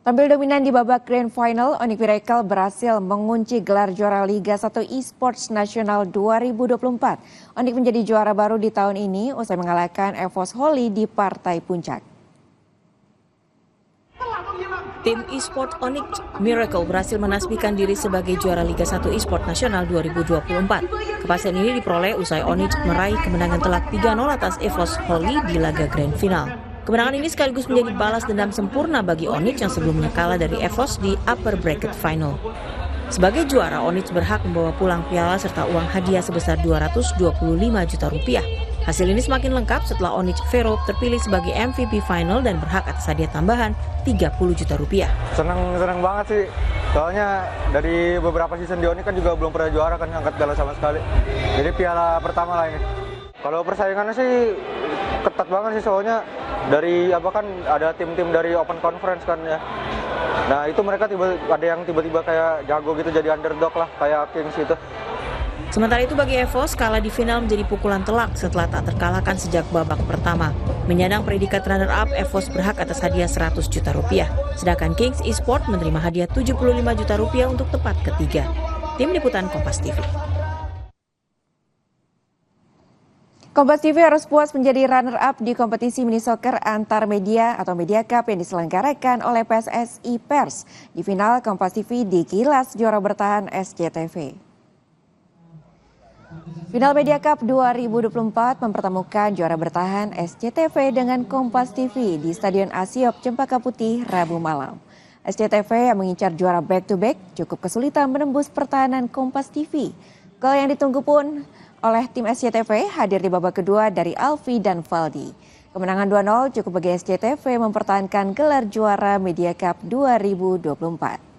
Tampil dominan di babak Grand Final, Onyx Miracle berhasil mengunci gelar juara Liga 1 Esports Nasional 2024. Onyx menjadi juara baru di tahun ini usai mengalahkan EVOS Holy di partai puncak. Tim eSport Onyx Miracle berhasil menasbihkan diri sebagai juara Liga 1 Esports Nasional 2024. Kepastian ini diperoleh usai Onyx meraih kemenangan telak 3-0 atas EVOS Holy di laga Grand Final. Kemenangan ini sekaligus menjadi balas dendam sempurna bagi Onyx yang sebelumnya kalah dari EVOS di Upper Bracket Final. Sebagai juara, Onyx berhak membawa pulang piala serta uang hadiah sebesar 225 juta rupiah. Hasil ini semakin lengkap setelah Onyx Vero terpilih sebagai MVP Final dan berhak atas hadiah tambahan 30 juta rupiah. Seneng banget sih, soalnya dari beberapa season di Onyx kan juga belum pernah juara kan angkat piala sama sekali. Jadi piala pertama lah ini. Kalau persaingannya sih ketat banget sih, soalnya dari kan ada tim-tim dari Open Conference kan ya. Nah itu mereka ada yang tiba-tiba kayak jago gitu, jadi underdog lah kayak Kings gitu. Sementara itu bagi EVOS, kalah di final menjadi pukulan telak setelah tak terkalahkan sejak babak pertama. Menyandang predikat runner-up, EVOS berhak atas hadiah 100 juta rupiah. Sedangkan Kings Esports menerima hadiah 75 juta rupiah untuk tempat ketiga. Tim Liputan Kompas TV. Kompas TV harus puas menjadi runner-up di kompetisi mini soccer antar media atau Media Cup yang diselenggarakan oleh PSSI Pers. Di final, Kompas TV dikilas juara bertahan SCTV. Final Media Cup 2024 mempertemukan juara bertahan SCTV dengan Kompas TV di Stadion Asiop Cempaka Putih Rabu malam. SCTV yang mengincar juara back-to-back cukup kesulitan menembus pertahanan Kompas TV. Gol yang ditunggu pun oleh tim SCTV hadir di babak kedua dari Alfi dan Valdi. Kemenangan 2-0 cukup bagi SCTV mempertahankan gelar juara Media Cup 2024.